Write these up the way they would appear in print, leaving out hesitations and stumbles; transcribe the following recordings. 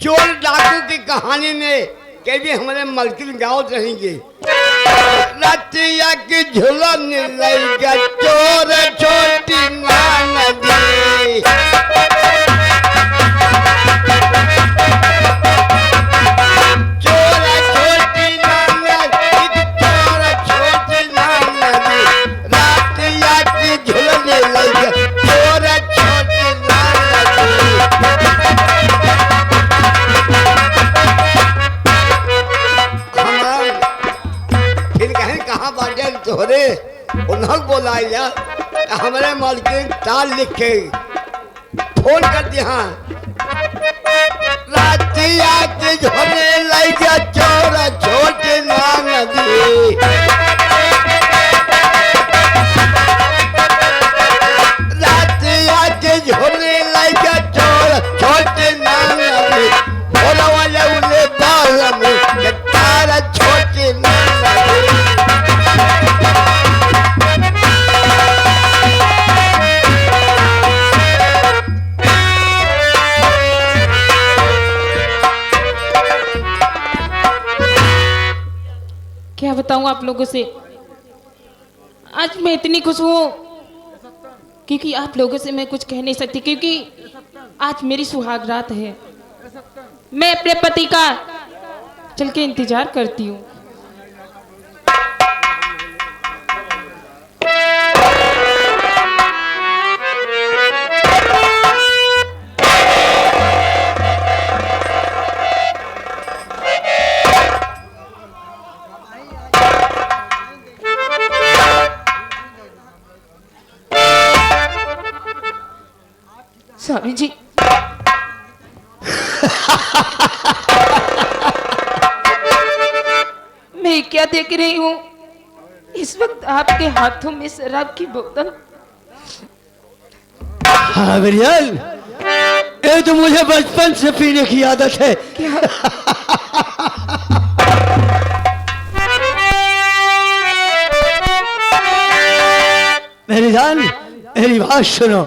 चोर डाकू की कहानी में कभी हमारे मलकिन गाँव रहेंगे। रतिया की झुलन लगा चोर छोटी नदी, चोर छोटी नदी, चोर छोटी नदी, रतिया की झुलन लगा चोर छोटी नदी। फिर कहें कहाँ बाटे तोहरे उन्होंने बोलाया हमारे मालकिन ताल लिख के फोन कर दिया। रातिया के झोले लगा चोर छोटे नदी, रातिया के झोले लगा चोर छोटे नदी, बोला वाले उन्हें बाल में तारा छोटे नदी। क्या बताऊं आप लोगों से, आज मैं इतनी खुश हूँ क्योंकि आप लोगों से मैं कुछ कह नहीं सकती, क्योंकि आज मेरी सुहाग रात है। मैं अपने पति का चल के इंतजार करती हूँ। स्वामी जी, मैं क्या देख रही हूँ? इस वक्त आपके हाथों में शराब की बोतल। हाँ बिरियल, ये तो मुझे बचपन से पीने की आदत है। क्या? मेरी जान, मेरी बात सुनो।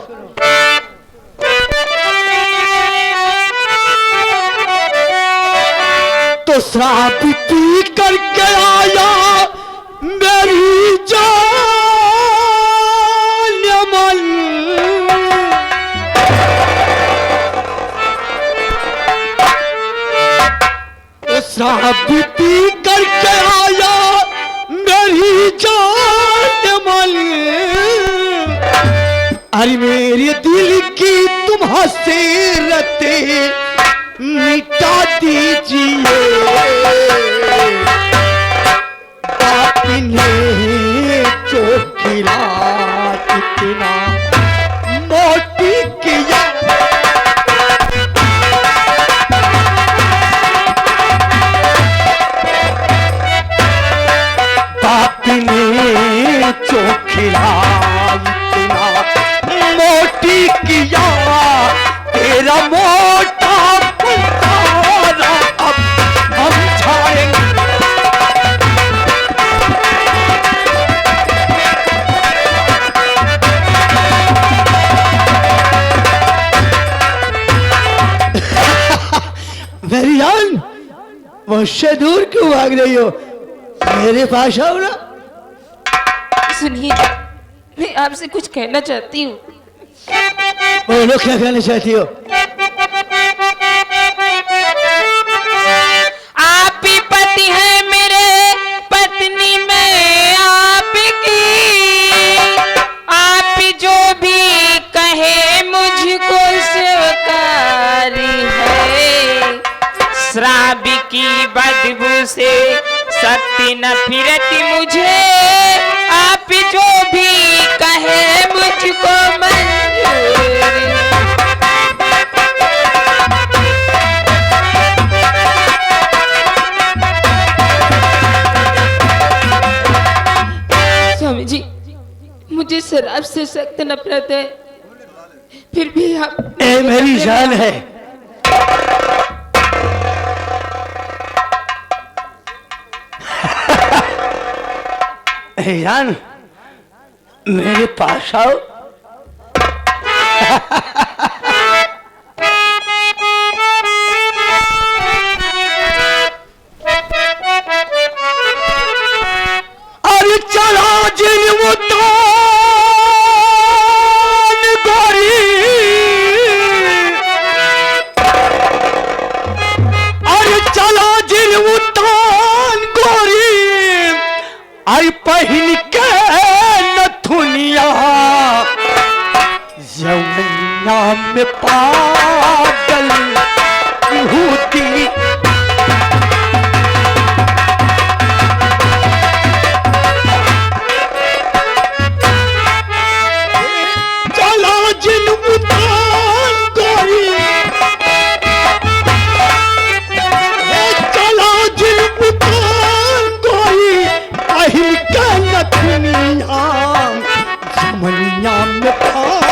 तो शराब पी करके आया मेरी जान मन, तो शराब पी करके आया मेरी जान मन। अरे मेरे दिल की तुम हसीरते मिटा दीजिए, आपने जो खिला इतना मोटी किया। आपने जो खिला इतना मोटी किया, तेरा मोटा अब हम छाएंगे। मेरी जान, मुझसे दूर क्यों भाग रही हो? मेरे पास आओ ना। सुनिए, मैं आपसे कुछ कहना चाहती हूँ। बोलो, क्या कहना चाहती हो? आप ही पति हैं मेरे, पत्नी मैं आपकी। आप जो भी कहे मुझको स्वीकारी है। शराब की बदबू से शक्ति न फिरती मुझे, आप जो भी कहे मुझको मंजूर। स्वामी जी, मुझे शराब से सख्त नफरत है, फिर भी आप ए मेरी जान है। जान, मेरे पास आओ। पागल यहूदी। चला जिन उतान कोई, चला जिन उतान कोई, अहिल का नथुनिया जमनिया में पागल।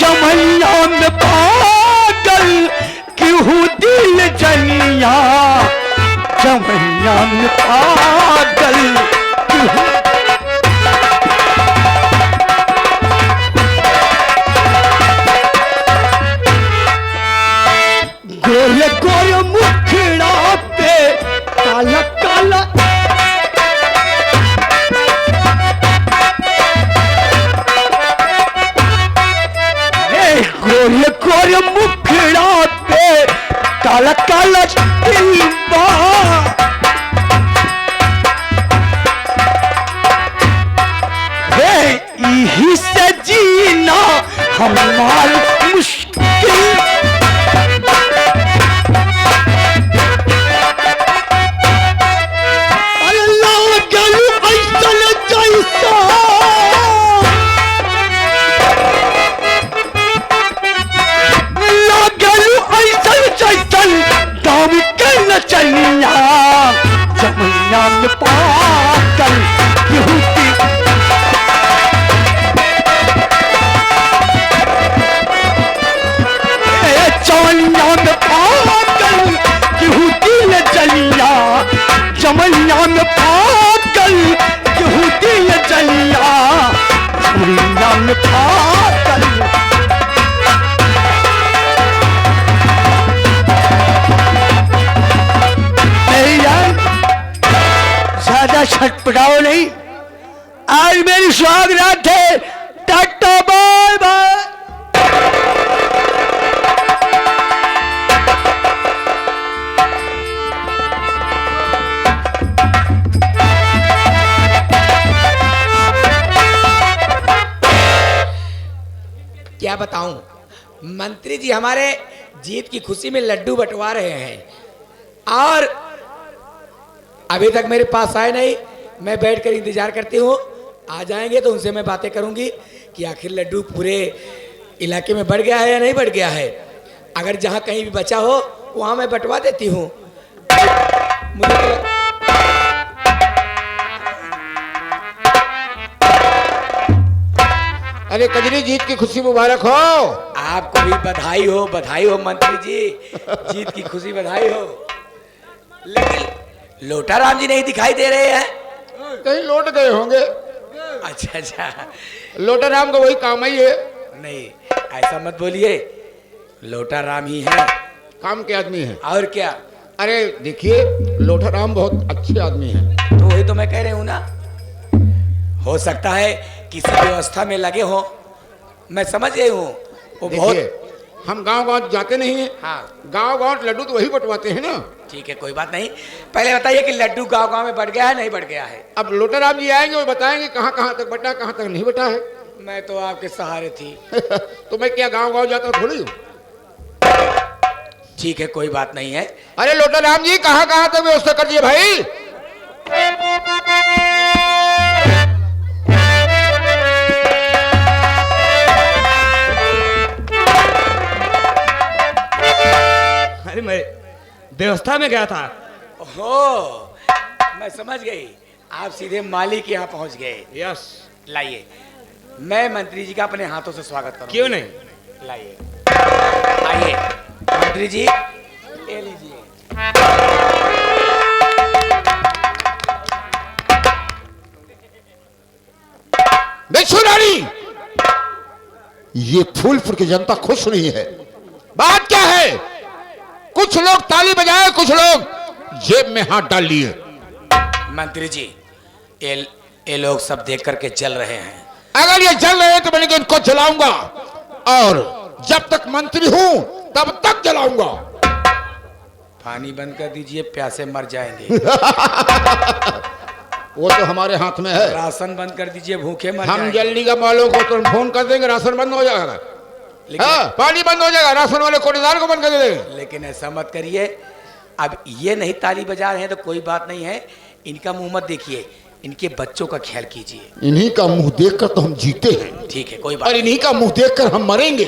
जमनिया में पागल क्यों दिल जनिया, जमनिया में पागल क्यों। गोरे गोरे मुखड़ा पे काला काला, गोरे गोरे मुखड़ा पे काला काला तिलबा। यही से जीना हमार मुश्किल। अल्लाह गलू ऐसन जैसा, दाम कर चलिया जमनिया में पागल यहूदी। चमनिया में पागल यहूदी ने चलिया, जमनिया में पागल यहूदी ने चलिया, जमनिया में पागल। ज्यादा छटपटाओ नहीं, आज मेरी सुहागरात है। Tata bye bye. क्या बताऊं, मंत्री जी हमारे जीत की खुशी में लड्डू बंटवा रहे हैं और अभी तक मेरे पास आए नहीं। मैं बैठकर इंतजार करती हूँ, आ जाएंगे तो उनसे मैं बातें करूंगी कि आखिर लड्डू पूरे इलाके में बढ़ गया है या नहीं बढ़ गया है। अगर जहाँ कहीं भी बचा हो वहाँ मैं बंटवा देती हूँ। मुझे अरे कजरी, जीत की खुशी मुबारक हो। आपको भी बधाई हो मंत्री जी, जीत की खुशी बधाई हो। लेकिन लोटाराम जी नहीं दिखाई दे रहे हैं। कहीं लौट गए होंगे। अच्छा अच्छा, लोटाराम का वही काम ही है। नहीं ऐसा मत बोलिए, लोटाराम ही है, काम के आदमी है। और क्या। अरे देखिए, लोटाराम बहुत अच्छे आदमी हैं। तो वही तो मैं कह रही हूँ ना, हो सकता है किसी व्यवस्था में लगे हो, मैं समझ गई हूँ। वो बहुत, हम गांव गांव जाते नहीं हैं। हाँ गांव गांव लड्डू तो वही बंटवाते हैं ना। ठीक है, कोई बात नहीं। पहले बताइए कि लड्डू गांव गांव में बढ़ गया है नहीं बढ़ गया है। अब लोटाराम जी आएंगे, वो बताएंगे कहाँ कहाँ तक बटा, कहाँ तक नहीं बटा है। मैं तो आपके सहारे थी। तो मैं क्या गांव गांव जाता थोड़ी हूँ। ठीक है, कोई बात नहीं है। अरे लोटाराम जी, कहाँ कहाँ तक व्यवस्था कर दिए भाई। अरे मैं व्यवस्था में गया था। ओहो, मैं समझ गई, आप सीधे माली के यहाँ पहुँच गए। यस। लाइए, मैं मंत्री जी का अपने हाथों से स्वागत करूँ। क्यों नहीं। लाइए, आइए मंत्री जी, ये लीजिए। देखो रानी, ये फूलपुर की जनता खुश नहीं है। बात क्या है? कुछ लोग ताली बजाए, कुछ लोग जेब में हाथ डाल लिए। मंत्री जी, ये लोग सब देख करके जल रहे हैं। अगर ये जल रहे हैं तो मैंने इनको जलाऊंगा, और जब तक मंत्री हूं तब तक जलाऊंगा। पानी बंद कर दीजिए, प्यासे मर जाएंगे। वो तो हमारे हाथ में है। राशन बंद कर दीजिए, भूखे मर हम जाएंगे। जल्दी का वालों को तुरंत फोन कर देंगे, राशन बंद हो जाएगा। लेकिन, हाँ, पानी बंद हो जाएगा, राशन वाले कोटेदार को बंद कर देंगे। लेकिन ऐसा मत करिए। अब ये नहीं ताली बजा रहे हैं तो कोई बात नहीं है, इनका मुंह मत देखिए, इनके बच्चों का ख्याल कीजिए। इन्हीं का मुंह देखकर तो हम जीते हैं, ठीक है, कोई बात और नहीं। इन्हीं का मुंह देखकर हम मरेंगे।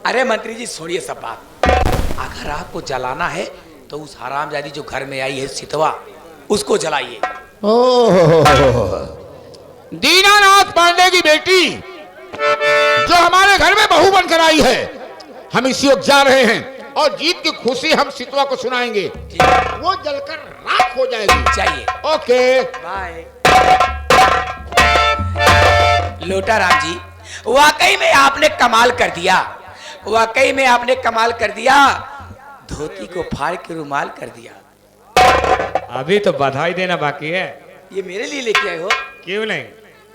अरे मंत्री जी छोड़िए सब बात। अगर आपको जलाना है तो उस हरामजादी जो घर में आई है सितवा, उसको जलाइए। दीनानाथ पांडे की बेटी जो हमारे घर में बहू बनकर आई है, हम इसी वक्त जा रहे हैं और जीत की खुशी हम सितवा को सुनाएंगे। वो जलकर राख हो जाएगी। चाहिए। Okay bye. लोटा राम जी, वाकई में आपने कमाल कर दिया, वाकई में आपने कमाल कर दिया। धोती को फाड़ के रुमाल कर दिया। अभी तो बधाई देना बाकी है। ये मेरे लिए लेके आए हो? क्यों नहीं,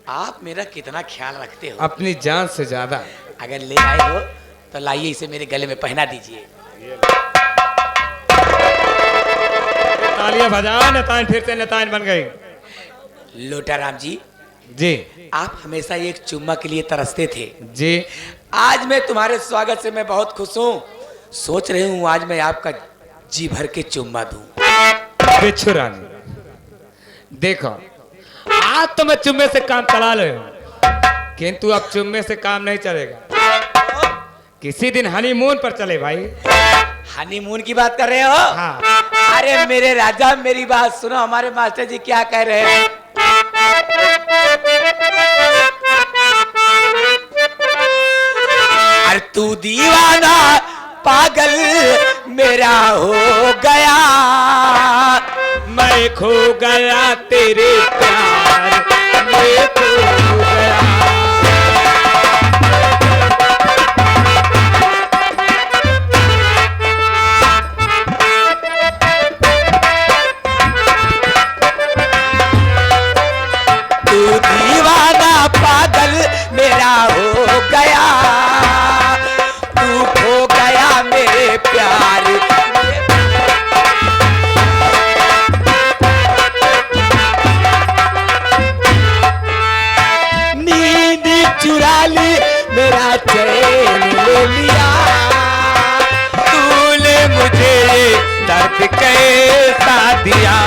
आप मेरा कितना ख्याल रखते हो। अपनी जान से ज्यादा। अगर ले आए हो तो लाइए, इसे मेरे गले में पहना दीजिए। तालियां बजाओ, नतान फिर से नतान बन गई। लोटा राम जी, जी आप हमेशा एक चुम्मा के लिए तरसते थे। जी, आज मैं तुम्हारे स्वागत से मैं बहुत खुश हूँ। सोच रही हूँ आज मैं आपका जी भर के चुम्मा दूं। बिच्छू रानी, देखो आज तो मैं चुम्मे से काम चला ले हूं, किंतु अब चुम्मे से काम नहीं चलेगा। किसी दिन हनीमून पर चले भाई। हनीमून की बात कर रहे हो? हाँ। अरे मेरे राजा, मेरी बात सुनो। हमारे मास्टर जी क्या कह रहे हैं? अरे तू दीवाना पागल मेरा हो गया, मैं खो गया तेरे प्यार में, खो गया। तू दीवाना पागल मेरा हो गया, तू खो गया मेरे प्यार। नींद चुरा ली, मेरा चैन ले लिया, तूने मुझे दर्द कैसा दिया।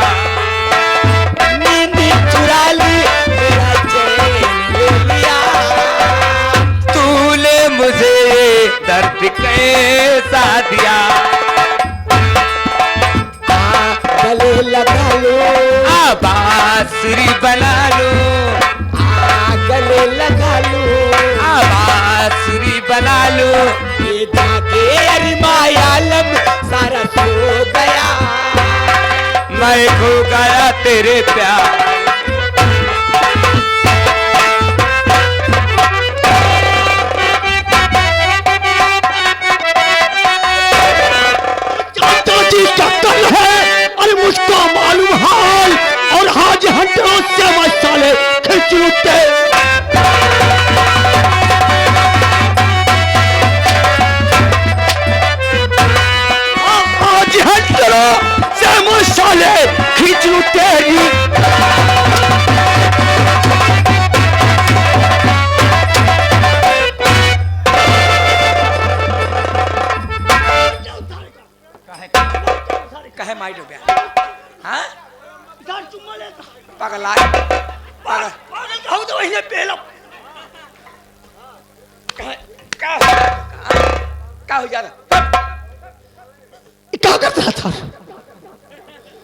नींद चुरा ली, मेरा चैन ले लिया, तूने मुझे दर्द कैसा दिया। गले लगा लो, बांसुरी बना लो, गले लगा लो, बांसुरी बना लो। ये जाके अरमायालम सारा सो गया, मैं खो गया तेरे प्यार। चाचा जी चक्कर है, अरे मुझको मालूम हाल, और हाज हंटरों से मसाले खींच लूटे। हाज हंटरों से मसाले खींच लूटे। कहे माइट हो गया? हाँ? पागल आ- पागल तो वही पहला क्या हो जाता? क्या करता था?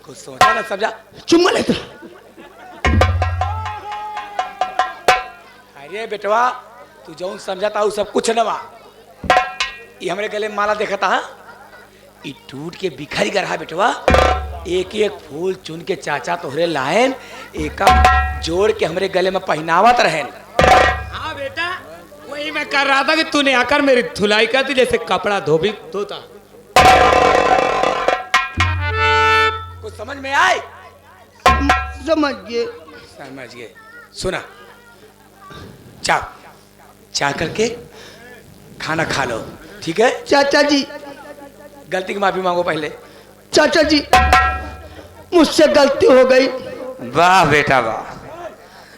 कुछ सोचा ना समझा? चुम्मा लेता। अरे बेटवा, तू जो समझाता हूँ सब कुछ नवा। ये हमारे गले में माला देखा था, हाँ? ये टूट के बिखर गया बेटवा। एक एक फूल चुन के चाचा तोहरे लायन, एक जोड़ के हमरे गले में पहनावत रहेन। हाँ बेटा, वही मैं कर रहा था कि तूने आकर मेरी धुलाई कर दी जैसे कपड़ा धोता। कुछ समझ में आए? समझ गए। समझ गए। सुना, चाह चाह करके खाना खा लो, ठीक है? चाचा जी गलती की माफी मांगो पहले। चाचा जी मुझसे गलती हो गई। वाह बेटा वाह।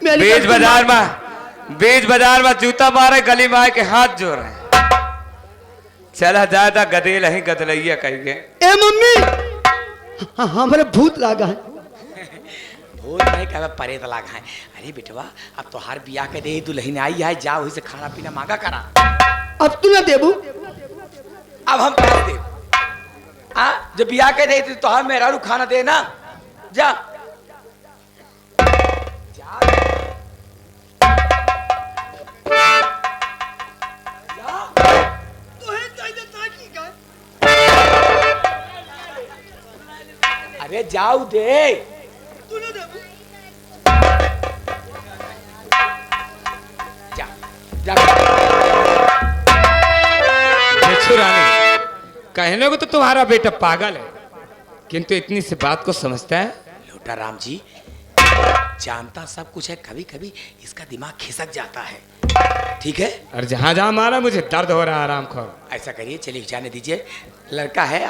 मेरी बीच गलती बाजार में जूता मारे, गली में आए के हाथ जोड़े। चला ज्यादा गदेल है, गदलैया कहिए। ए मम्मी, हमारे भूत लागा है। भूत नहीं कह परेत लागा है। अरे बेटवा अब तो हर बिया के दे दुल्हन आई है, जाओ वही से खाना पीना मांगा करा। अब तू ना देबू? अब हम कहा दे जब बिया के दे तो हम मेरा रू खाना दे ना। जा अरे जाओ दे। जा जा। रानी, कहने को तो तुम्हारा बेटा पागल है, किंतु इतनी सी बात को समझता है। लोटा राम जी जानता सब कुछ है, कभी कभी इसका दिमाग खिसक जाता है। ठीक है, और जहां जहां मारा मुझे दर्द हो रहा है। आराम करो। ऐसा करिए, चलिए जाने दीजिए। लड़का है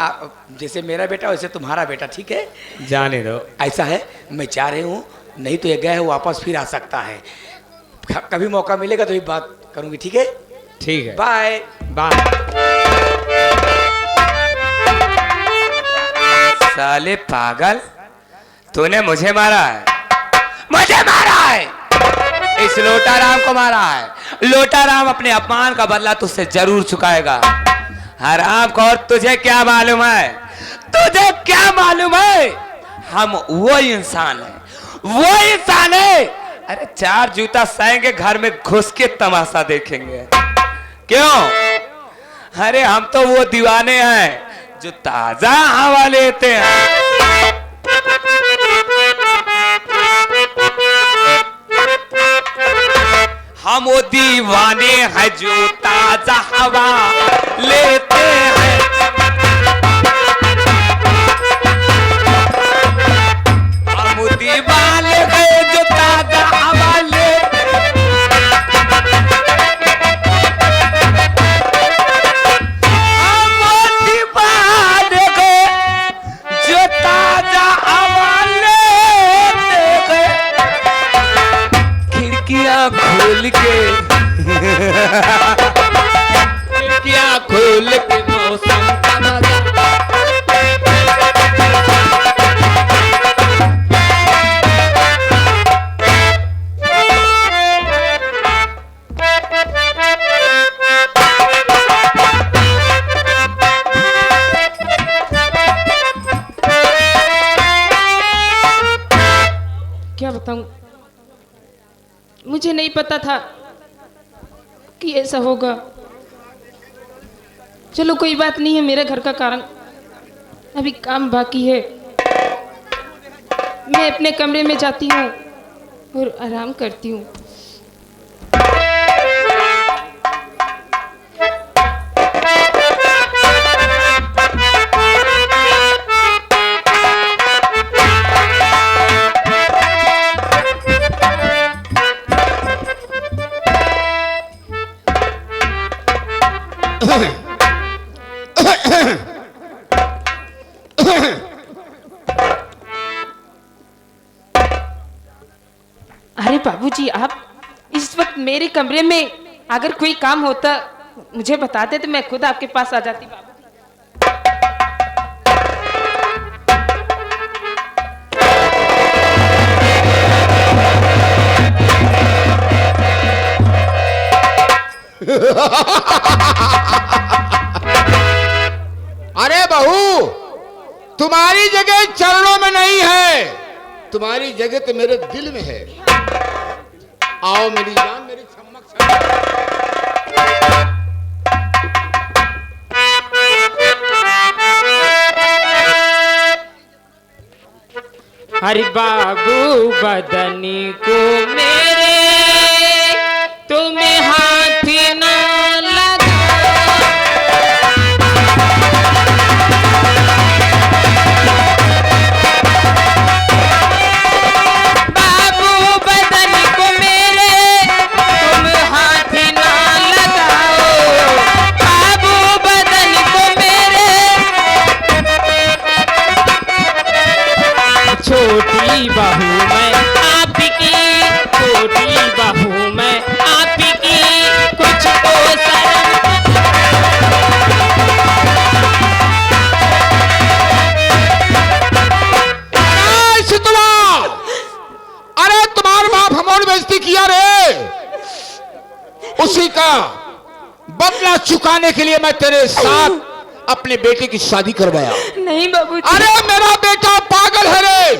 जैसे मेरा बेटा वैसे तुम्हारा बेटा। ठीक है, जाने दो। ऐसा है मैं जा रही हूँ, नहीं तो ये गए वापस फिर आ सकता है। कभी मौका मिलेगा तो ये बात करूंगी। ठीक है, ठीक है, बाय बाय। साले पागल, तूने मुझे मारा है, मुझे मारा है, इस लोटाराम को मारा है। लोटाराम अपने अपमान का बदला तुझसे जरूर चुकाएगा। हराम खोर, तुझे क्या मालूम है, तुझे क्या मालूम है, हम वो इंसान है। अरे 4 जूता सहेंगे, घर में घुस के तमाशा देखेंगे। क्यों? अरे हम तो वो दीवाने हैं जो ताजा हवा लेते हैं। हम वो दीवाने हैं जो ताजा हवा लेते हैं। हम वो दीवाने हैं जो ताजा हवा लेते हैं। हम वो दीवाने हैं जो ताजा हवा लेते हैं। खिड़कियां खोल के खिड़कियां खोल के मौसम का मजा। क्या बताऊं, मुझे नहीं पता था कि ऐसा होगा। चलो कोई बात नहीं है, मेरे घर का कारण अभी काम बाकी है। मैं अपने कमरे में जाती हूँ और आराम करती हूँ। अरे बाबूजी, आप इस वक्त मेरे कमरे में अगर कोई काम होता मुझे बताते तो मैं खुद आपके पास आ जाती। बाबू अरे बहू, तुम्हारी जगह चरणों में नहीं है, तुम्हारी जगह तो मेरे दिल में है। आओ मेरी जान, मेरी चमक। हरि बाबू बदनी को मेरे तुम्हें हाथ ना लगा। बाबू बदनी को मेरे तुम हाथ ना लगाओ। बाबू बदनी को मेरे कौन बेइज्जती किया रे? उसी का बदला चुकाने के लिए मैं तेरे साथ अपने बेटे की शादी करवाया। नहीं बाबूजी। अरे मेरा बेटा पागल है रे।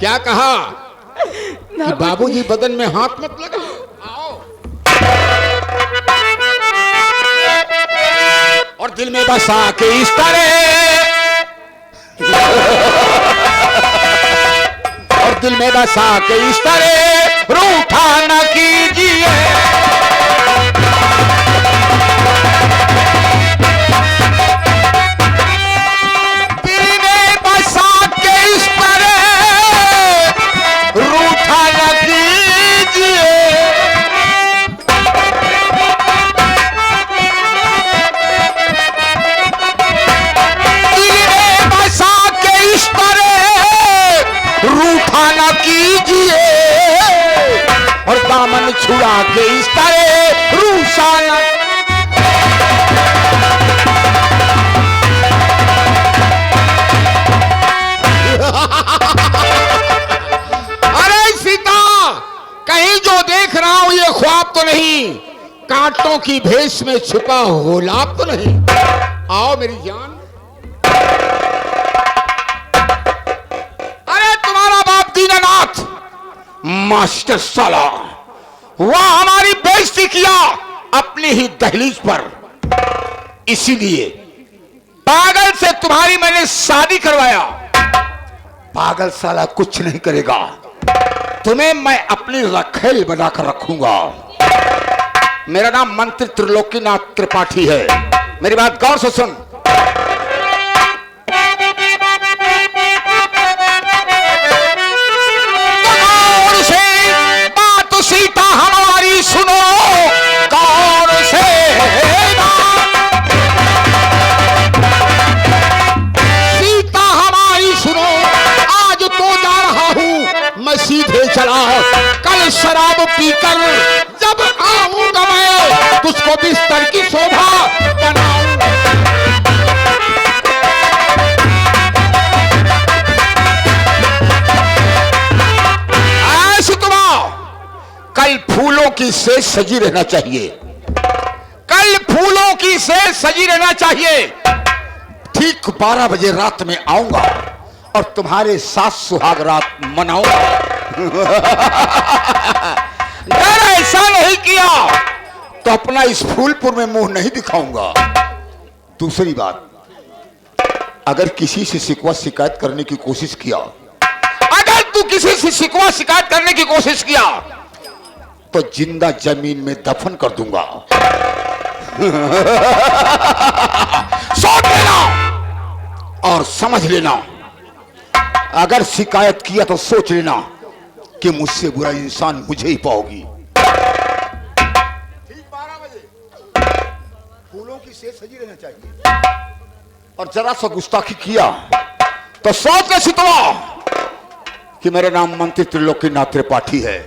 क्या कहा कि बाबूजी बदन में हाथ मत लगा। आओ। और दिल में बसा के इस तरह, और दिल में बसा के इस तरह रूठा न कीजिए। दिल में बसा के इस तरह रूठा न कीजिए। रूठा न कीजिए और दामन छुड़ा के इस तरह रूसा न। अरे सीता, कहीं जो देख रहा हूं ये ख्वाब तो नहीं, कांटों की भेष में छुपा होलाब तो नहीं। आओ मेरी जान। दीनानाथ मास्टर साला, वह हमारी बेइज्जती किया अपनी ही दहलीज पर। इसीलिए पागल से तुम्हारी मैंने शादी करवाया। पागल साला कुछ नहीं करेगा, तुम्हें मैं अपनी रखेल बनाकर रखूंगा। मेरा नाम मंत्री त्रिलोकीनाथ त्रिपाठी है। मेरी बात गौर से सुन। सीता हमारी सुनो कौन से सीता हमारी सुनो, आज तो जा रहा हूं मैं सीधे चला। कल शराब पीकर जब आऊंगा मैं तुझको बिस्तर की शोभा बनाऊंगा। कल फूलों की सेज सजी रहना चाहिए। कल फूलों की सेज सजी रहना चाहिए। ठीक 12 बजे रात में आऊंगा और तुम्हारे साथ सुहाग रात मनाऊंगा। अगर ऐसा नहीं किया तो अपना इस फूलपुर में मुंह नहीं दिखाऊंगा। दूसरी बात, अगर किसी से शिकवा शिकायत करने की कोशिश किया, अगर तू किसी से शिकवा शिकायत करने की कोशिश किया तो जिंदा जमीन में दफन कर दूंगा। सोच लेना और समझ लेना। अगर शिकायत किया तो सोच लेना कि मुझसे बुरा इंसान मुझे ही पाओगी। ठीक 12 बजे फूलों की सेज सजी रहना चाहिए। और जरा सा गुस्ताखी किया तो सोच के सितवा कि मेरा नाम मंत्री त्रिलोकीनाथ त्रिपाठी है।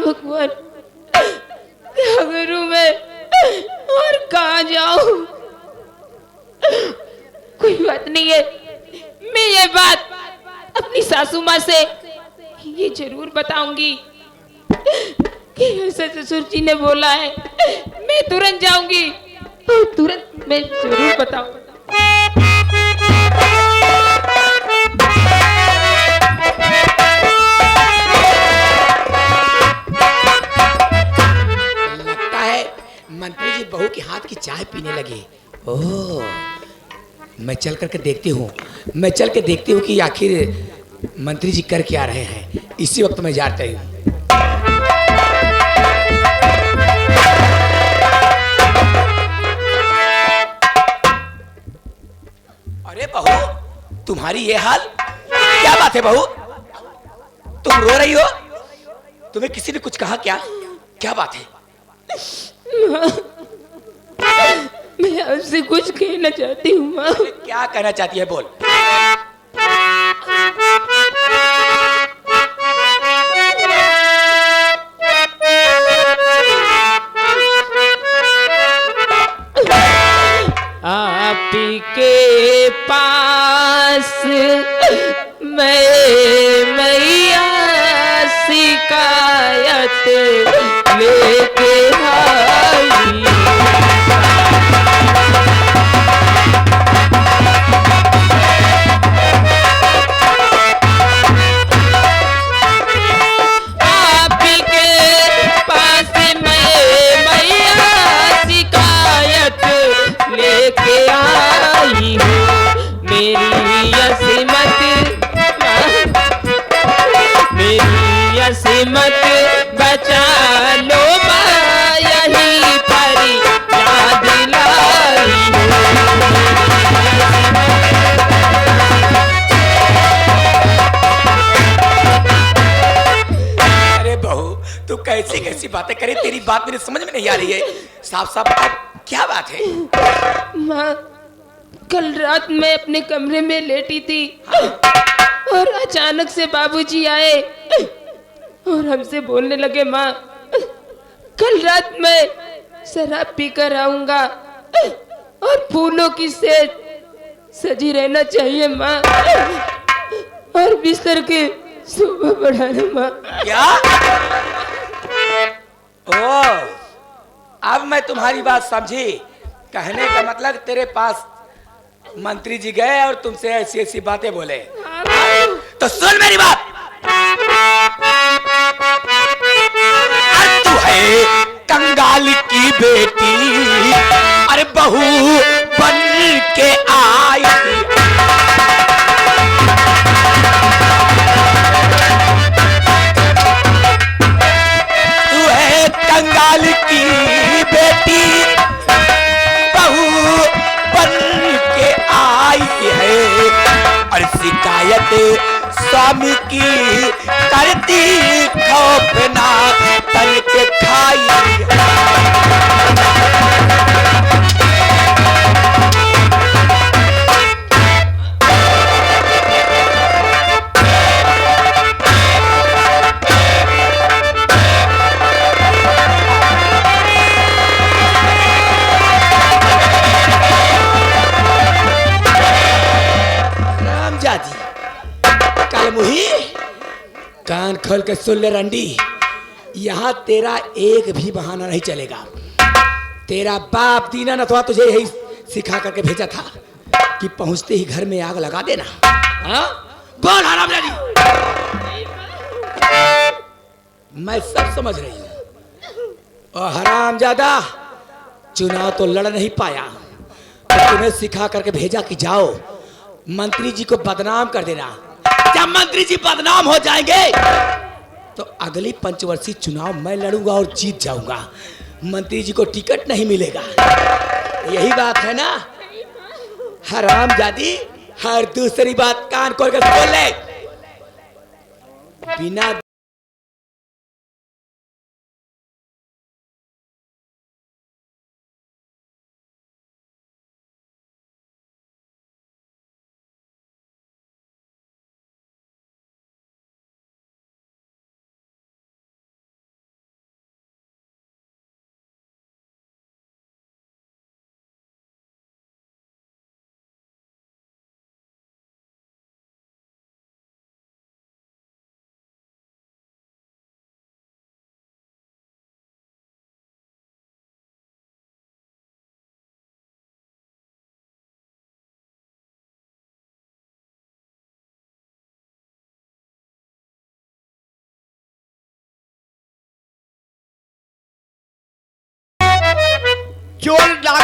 भगवान, क्या करूं मैं और कहां जाऊं? कोई बात नहीं है, मैं ये बात अपनी सासू माँ से ये जरूर बताऊंगी कि ऐसे ससुर जी ने बोला है। मैं तुरंत जाऊंगी तो तुरंत मैं जरूर बताऊंगा। मंत्री जी बहू के हाथ की चाय पीने लगे। ओह, मैं चल करके देखती हूँ, मैं चल के देखती हूँ कि आखिर मंत्री जी कर क्या रहे हैं। इसी वक्त मैं जाता हूँ। अरे बहू, तुम्हारी ये हाल, क्या बात है बहू? तुम रो रही हो? तुम्हें किसी ने कुछ कहा क्या? क्या बात है? मैं आपसे कुछ कहना चाहती हूँ माँ। क्या कहना चाहती है, बोल। आप के पास मैं मैया शिकायत लेके आई। मत बचा लो माँ यही पर याद लाई। अरे बहू तू कैसी कैसी बातें करे, तेरी बात मेरे समझ में नहीं आ रही है। साफ साफ बता क्या बात है। माँ कल रात मैं अपने कमरे में लेटी थी और अचानक से बाबूजी आए और हमसे बोलने लगे, माँ कल रात मैं शराब पीकर आऊंगा और फूलों की सेज सजी रहना चाहिए माँ, और बिस्तर के सुबह बढ़ाना माँ। क्या? ओ अब मैं तुम्हारी बात समझी। कहने का मतलब तेरे पास मंत्री जी गए और तुमसे ऐसी ऐसी बातें बोले। तो सुन मेरी बात, तू है कंगाल की बेटी, अरे बहू बन के आई। तू है कंगाल की बेटी, बहू बन के आई है, और शिकायत स्वामी की करती खौफ ना तन के खाई। रामजादी कल मुही कान खोल के सुन ले रंडी, यहाँ तेरा एक भी बहाना नहीं चलेगा। तेरा बाप दीना नथवा तुझे यही सिखा करके भेजा था कि पहुंचते ही घर में आग लगा देना। हाँ बोल हरामजादी। मैं सब समझ रही हूँ। और हरामजादा चुनाव तो लड़ नहीं पाया, तो तुम्हें सिखा करके भेजा कि जाओ मंत्री जी को बदनाम कर देना। जब मंत्री जी बदनाम हो जाएंगे तो अगली पंचवर्षीय चुनाव मैं लड़ूंगा और जीत जाऊंगा, मंत्री जी को टिकट नहीं मिलेगा। यही बात है ना हरामजादी। हर दूसरी बात कान खोल कर सुन ले। बिना चोर डाकू